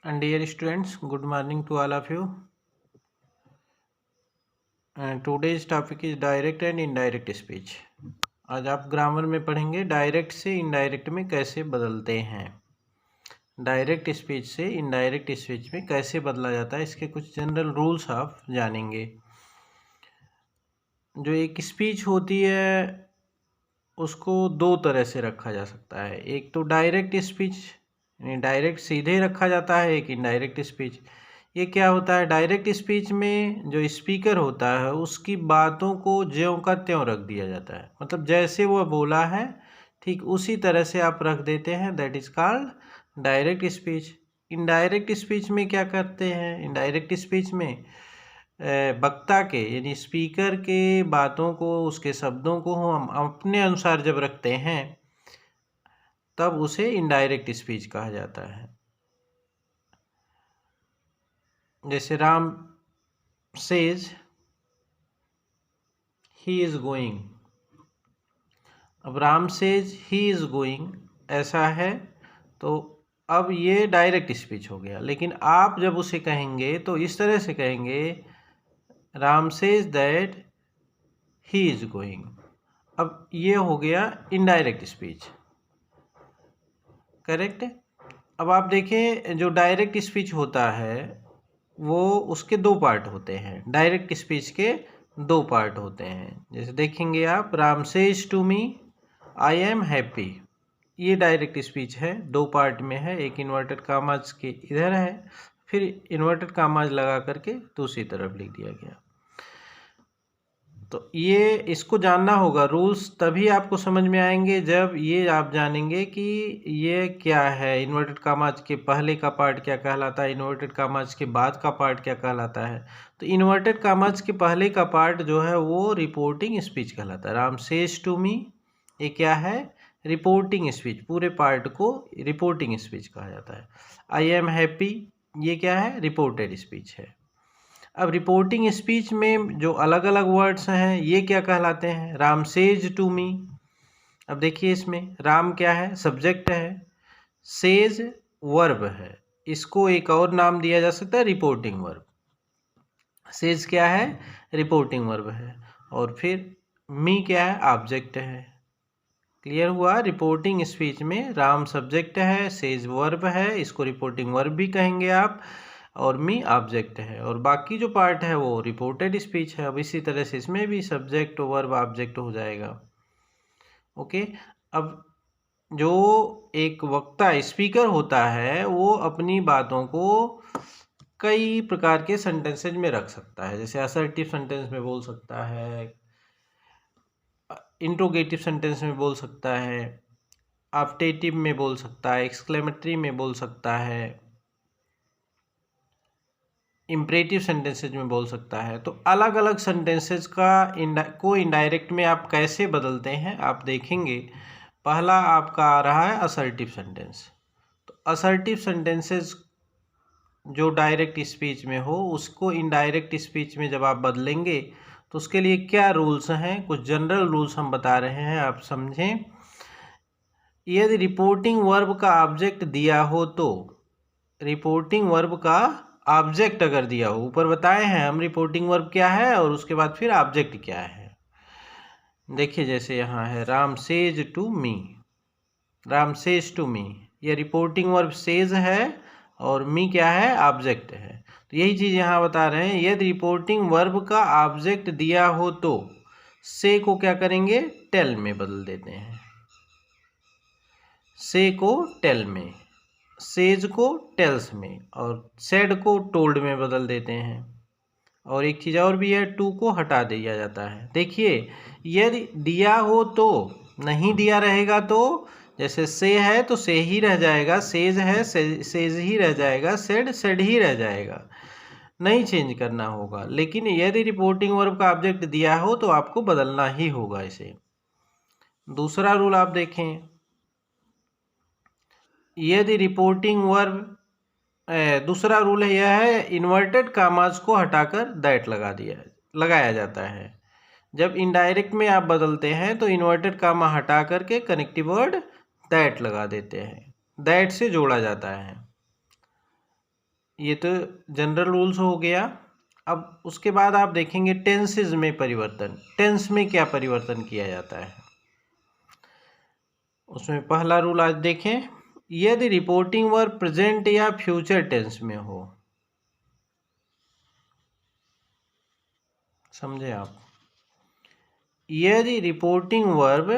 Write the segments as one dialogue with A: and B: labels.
A: And dear students, good morning to all of you. And today's topic is direct and indirect speech. आज आप grammar में पढ़ेंगे direct से indirect में कैसे बदलते हैं, डायरेक्ट स्पीच से इनडायरेक्ट स्पीच में कैसे बदला जाता है, इसके कुछ जनरल रूल्स आप जानेंगे। जो एक स्पीच होती है उसको दो तरह से रखा जा सकता है, एक तो डायरेक्ट स्पीच यानी डायरेक्ट सीधे रखा जाता है, एक इनडायरेक्ट स्पीच। ये क्या होता है, डायरेक्ट स्पीच में जो स्पीकर होता है उसकी बातों को ज्यों का त्यों रख दिया जाता है, मतलब जैसे वो बोला है ठीक उसी तरह से आप रख देते हैं, that is called direct speech. Indirect speech में क्या करते हैं, इनडायरेक्ट स्पीच में वक्ता के यानी स्पीकर के बातों को, उसके शब्दों को हम अपने अनुसार जब रखते हैं तब उसे इनडायरेक्ट स्पीच कहा जाता है। जैसे Ram says he is going, अब Ram says he is going ऐसा है तो अब ये डायरेक्ट स्पीच हो गया। लेकिन आप जब उसे कहेंगे तो इस तरह से कहेंगे, Ram says that he is going, अब ये हो गया इनडायरेक्ट स्पीच, करेक्ट। अब आप देखें जो डायरेक्ट स्पीच होता है वो उसके दो पार्ट होते हैं, डायरेक्ट स्पीच के दो पार्ट होते हैं। जैसे देखेंगे आप, Ram says to me I am happy, ये डायरेक्ट स्पीच है, दो पार्ट में है, एक इन्वर्टेड कामाज के इधर है, फिर इन्वर्टेड कामाज लगा करके दूसरी तरफ लिख दिया गया। तो ये इसको जानना होगा, रूल्स तभी आपको समझ में आएंगे जब ये आप जानेंगे कि ये क्या है, इन्वर्टेड कामाज के पहले का पार्ट क्या कहलाता है, इन्वर्टेड कामाज के बाद का पार्ट क्या कहलाता है। तो इन्वर्टेड कामाज के पहले का पार्ट जो है वो रिपोर्टिंग स्पीच कहलाता है। राम सेज टू मी, ये क्या है, रिपोर्टिंग स्पीच, पूरे पार्ट को रिपोर्टिंग स्पीच कहा जाता है। आई एम हैप्पी, ये क्या है, रिपोर्टेड स्पीच है। अब रिपोर्टिंग स्पीच में जो अलग अलग वर्ड्स हैं ये क्या कहलाते हैं, राम सेज टू मी, अब देखिए इसमें राम क्या है, सब्जेक्ट है, सेज वर्ब है, इसको एक और नाम दिया जा सकता है रिपोर्टिंग वर्ब। सेज क्या है, रिपोर्टिंग वर्ब है, और फिर मी क्या है, ऑब्जेक्ट है। क्लियर हुआ, रिपोर्टिंग स्पीच में राम सब्जेक्ट है, सेज वर्ब है, इसको रिपोर्टिंग वर्ब भी कहेंगे आप, और मी ऑब्जेक्ट है, और बाकी जो पार्ट है वो रिपोर्टेड स्पीच है। अब इसी तरह से इसमें भी सब्जेक्ट वर्ब ऑब्जेक्ट हो जाएगा। ओके, अब जो एक वक्ता स्पीकर होता है वो अपनी बातों को कई प्रकार के सेंटेंसेज में रख सकता है, जैसे असर्टिव सेंटेंस में बोल सकता है, इंट्रोगेटिव सेंटेंस में बोल सकता है, ऑप्टेटिव में बोल सकता है, एक्सक्लेमेटरी में बोल सकता है, इम्परेटिव सेंटेंसेज में बोल सकता है। तो अलग अलग सेंटेंसेज को इनडायरेक्ट में आप कैसे बदलते हैं आप देखेंगे। पहला आपका आ रहा है असर्टिव सेंटेंस। तो असर्टिव सेंटेंसेज जो डायरेक्ट स्पीच में हो उसको इनडायरेक्ट स्पीच में जब आप बदलेंगे तो उसके लिए क्या रूल्स हैं, कुछ जनरल रूल्स हम बता रहे हैं, आप समझें। यदि रिपोर्टिंग वर्ब का ऑब्जेक्ट दिया हो तो, रिपोर्टिंग वर्ब का ऑब्जेक्ट अगर दिया हो, ऊपर बताए हैं हम रिपोर्टिंग वर्ब क्या है और उसके बाद फिर ऑब्जेक्ट क्या है। देखिए जैसे यहाँ है Ram says to me, Ram says to me, ये रिपोर्टिंग वर्ब सेज है और मी क्या है, ऑब्जेक्ट है। तो यही चीज़ यहाँ बता रहे हैं, यदि रिपोर्टिंग वर्ब का ऑब्जेक्ट दिया हो तो से को क्या करेंगे, टेल में बदल देते हैं, से को टेल में, सेज को टेल्स में, और सेड को टोल्ड में बदल देते हैं। और एक चीज़ और भी है, टू को हटा दिया जाता है। देखिए यदि दिया हो तो, नहीं दिया रहेगा तो, जैसे से है तो से ही रह जाएगा, सेज है सेज ही रह जाएगा, सेड सेड ही रह जाएगा, नहीं चेंज करना होगा। लेकिन यदि रिपोर्टिंग वर्ब का ऑब्जेक्ट दिया हो तो आपको बदलना ही होगा इसे। दूसरा रूल आप देखें, यदि रिपोर्टिंग वर्ब, दूसरा रूल है यह है, इन्वर्टेड कामाज को हटाकर दैट लगाया जाता है। जब इनडायरेक्ट में आप बदलते हैं तो इन्वर्टेड कामा हटा करके कनेक्टिव वर्ड दैट लगा देते हैं, दैट से जोड़ा जाता है। ये तो जनरल रूल्स हो गया। अब उसके बाद आप देखेंगे टेंसेज में परिवर्तन। टेंस में क्या परिवर्तन किया जाता है, उसमें पहला रूल आज देखें। यदि रिपोर्टिंग वर्ब प्रेजेंट या फ्यूचर टेंस में हो, समझे आप, यदि रिपोर्टिंग वर्ब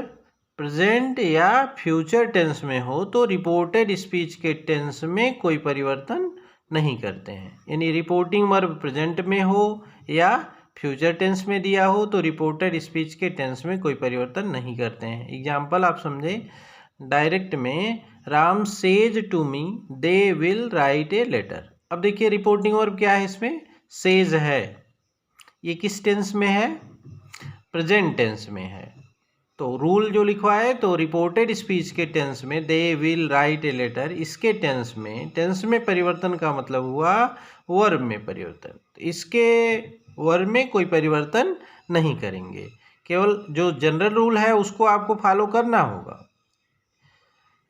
A: प्रेजेंट या फ्यूचर टेंस में हो तो रिपोर्टेड स्पीच के टेंस में कोई परिवर्तन नहीं करते हैं। यानी रिपोर्टिंग वर्ब प्रेजेंट में हो या फ्यूचर टेंस में दिया हो तो रिपोर्टेड स्पीच के टेंस में कोई परिवर्तन नहीं करते हैं। एग्जाम्पल आप समझे, डायरेक्ट में Ram says to me they will write a letter. अब देखिए रिपोर्टिंग वर्ब क्या है, इसमें सेज है, ये किस टेंस में है, प्रेजेंट टेंस में है। तो रूल जो लिखवा है तो रिपोर्टेड स्पीच के टेंस में they will write a letter, इसके टेंस में परिवर्तन का मतलब हुआ वर्ब में परिवर्तन। तो इसके वर्ब में कोई परिवर्तन नहीं करेंगे, केवल जो जनरल रूल है उसको आपको फॉलो करना होगा।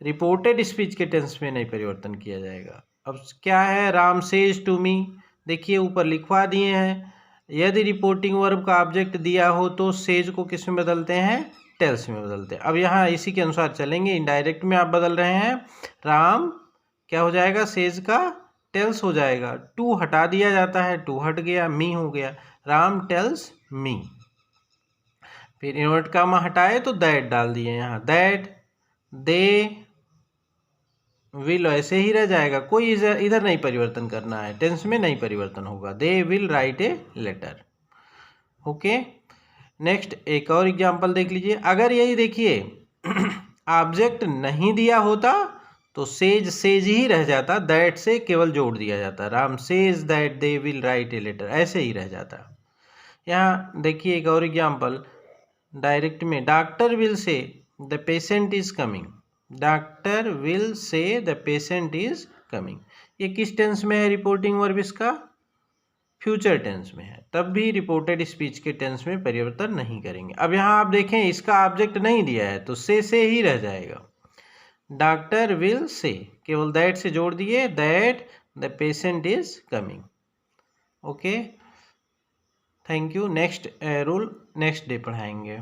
A: रिपोर्टेड स्पीच के टेंस में नहीं परिवर्तन किया जाएगा। अब क्या है, राम सेज टू मी, देखिए ऊपर लिखवा दिए हैं। यदि रिपोर्टिंग वर्ब का ऑब्जेक्ट दिया हो तो सेज को किस में बदलते हैं, टेल्स में बदलते हैं। अब यहाँ इसी के अनुसार चलेंगे, इनडायरेक्ट में आप बदल रहे हैं, राम क्या हो जाएगा, सेज का टेल्स हो जाएगा। टू हटा दिया जाता है, टू हट गया, मी हो गया, राम टेल्स मी। फिर इन्वर्ट कामा हटाए तो दैट डाल दिए यहाँ, दैट दे विल ऐसे ही रह जाएगा, कोई इधर नहीं परिवर्तन करना है, टेंस में नहीं परिवर्तन होगा। They will write a letter. Okay, next एक और एग्जांपल देख लीजिए। अगर यही देखिए ऑब्जेक्ट नहीं दिया होता तो सेज सेज ही रह जाता, दैट से केवल जोड़ दिया जाता, Ram says that they will write a letter, ऐसे ही रह जाता। यहाँ देखिए एक और एग्जांपल, डायरेक्ट में doctor will say the patient is coming, doctor will say the patient is coming, ये किस टेंस में है रिपोर्टिंग वर्ब, इसका फ्यूचर टेंस में है, तब भी रिपोर्टेड स्पीच के टेंस में परिवर्तन नहीं करेंगे। अब यहाँ आप देखें इसका ऑब्जेक्ट नहीं दिया है तो से ही रह जाएगा, डॉक्टर विल से केवल दैट से जोड़ दिए, that the patient is coming. Okay, thank you. Next rule next day पढ़ाएंगे।